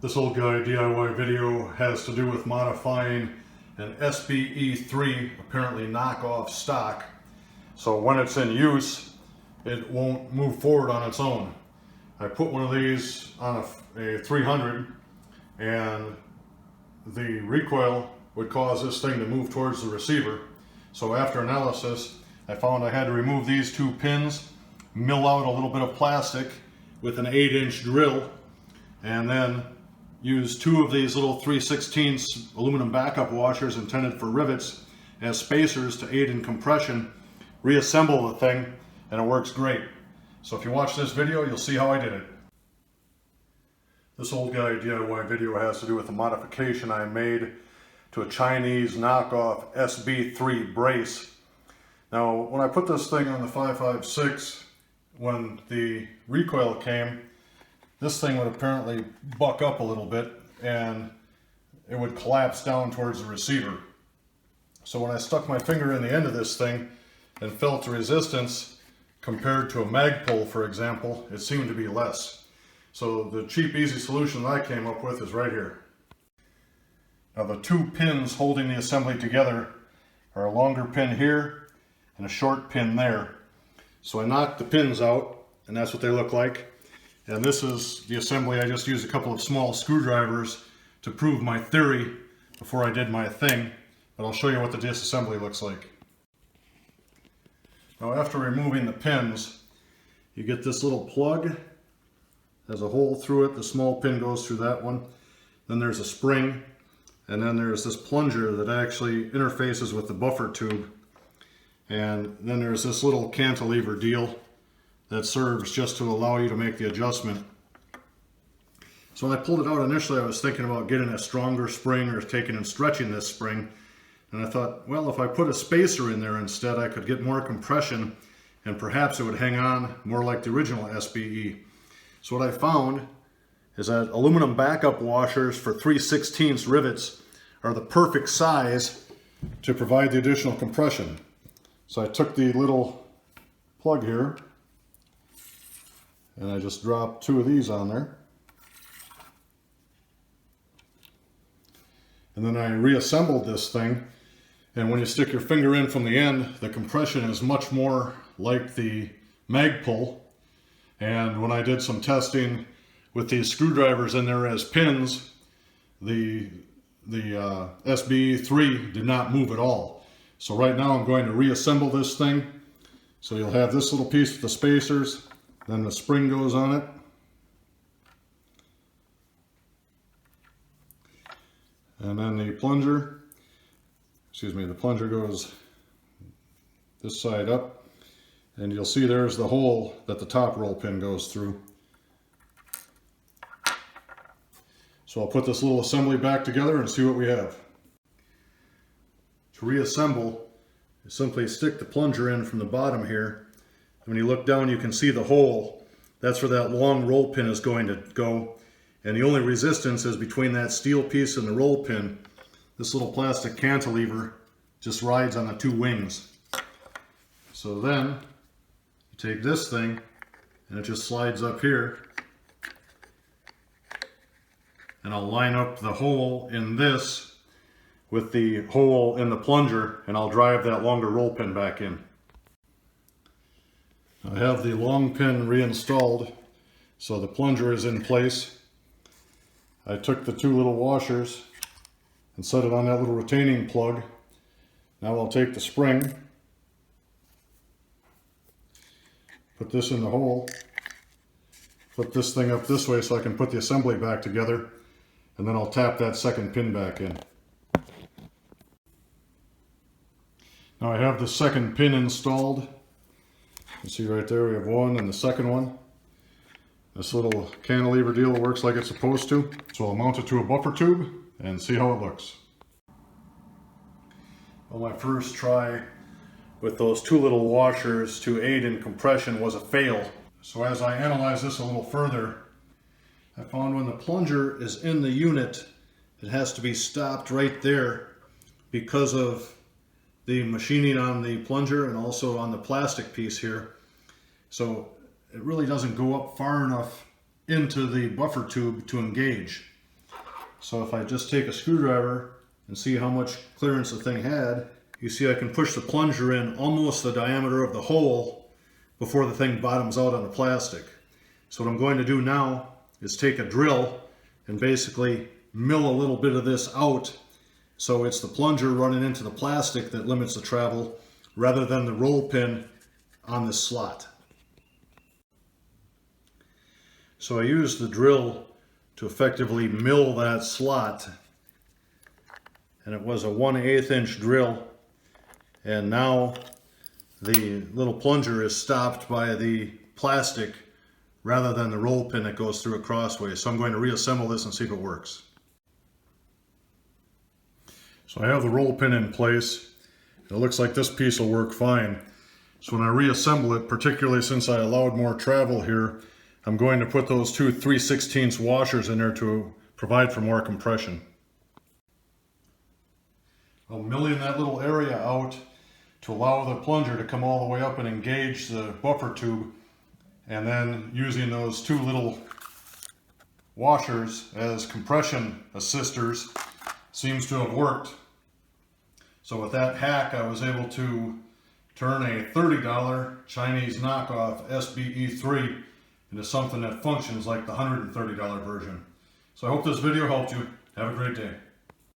This old guy DIY video has to do with modifying an SBE3, apparently knockoff stock. So when it's in use, it won't move forward on its own. I put one of these on a 300 and the recoil would cause this thing to move towards the receiver. So after analysis, I found I had to remove these two pins, mill out a little bit of plastic with an 8-inch drill, and then use two of these little 3/16 aluminum backup washers intended for rivets as spacers to aid in compression, reassemble the thing, and it works great. So if you watch this video, you'll see how I did it. This old guy DIY video has to do with a modification I made to a Chinese knockoff SB3 brace. Now, when I put this thing on the 5.56, when the recoil came, this thing would apparently buck up a little bit and it would collapse down towards the receiver. So when I stuck my finger in the end of this thing and felt the resistance compared to a Magpul, for example, it seemed to be less. So the cheap, easy solution that I came up with is right here. Now the two pins holding the assembly together are a longer pin here and a short pin there. So I knocked the pins out, and that's what they look like. And this is the assembly. I just used a couple of small screwdrivers to prove my theory before I did my thing, but I'll show you what the disassembly looks like. Now after removing the pins, you get this little plug. There's a hole through it. The small pin goes through that one. Then there's a spring, and then there's this plunger that actually interfaces with the buffer tube. And then there's this little cantilever deal that serves just to allow you to make the adjustment. So when I pulled it out initially, I was thinking about getting a stronger spring or taking and stretching this spring. And I thought, well, if I put a spacer in there instead, I could get more compression and perhaps it would hang on more like the original SBE. So what I found is that aluminum backup washers for 3/16 rivets are the perfect size to provide the additional compression. So I took the little plug here and I just dropped two of these on there. And then I reassembled this thing. And when you stick your finger in from the end, the compression is much more like the Magpul. And when I did some testing with these screwdrivers in there as pins, the SBE3 did not move at all. So right now I'm going to reassemble this thing. So you'll have this little piece with the spacers, then the spring goes on it. And then the plunger, the plunger goes this side up. And you'll see there's the hole that the top roll pin goes through. So I'll put this little assembly back together and see what we have. To reassemble, you simply stick the plunger in from the bottom here. When you look down, you can see the hole. That's where that long roll pin is going to go. And the only resistance is between that steel piece and the roll pin. This little plastic cantilever just rides on the two wings. So then, you take this thing, and it just slides up here. And I'll line up the hole in this with the hole in the plunger, and I'll drive that longer roll pin back in. I have the long pin reinstalled, so the plunger is in place. I took the two little washers and set it on that little retaining plug. Now I'll take the spring, put this in the hole, flip this thing up this way so I can put the assembly back together, and then I'll tap that second pin back in. Now I have the second pin installed. You see right there we have one and the second one. This little cantilever deal works like it's supposed to. So I'll mount it to a buffer tube and see how it looks. Well, my first try with those two little washers to aid in compression was a fail. So as I analyze this a little further, I found when the plunger is in the unit, it has to be stopped right there because of the machining on the plunger and also on the plastic piece here. So it really doesn't go up far enough into the buffer tube to engage. So if I just take a screwdriver and see how much clearance the thing had, you see I can push the plunger in almost the diameter of the hole before the thing bottoms out on the plastic. So what I'm going to do now is take a drill and basically mill a little bit of this out, so it's the plunger running into the plastic that limits the travel rather than the roll pin on this slot. So I used the drill to effectively mill that slot, and it was a 1/8 inch drill, and now the little plunger is stopped by the plastic rather than the roll pin that goes through it crossways. So I'm going to reassemble this and see if it works. So I have the roll pin in place. It looks like this piece will work fine. So when I reassemble it, particularly since I allowed more travel here, I'm going to put those two 3/16 washers in there to provide for more compression. I'm milling that little area out to allow the plunger to come all the way up and engage the buffer tube, and then using those two little washers as compression assisters seems to have worked. So with that hack, I was able to turn a $30 Chinese knockoff SBE3 into something that functions like the $130 version. So I hope this video helped you. Have a great day.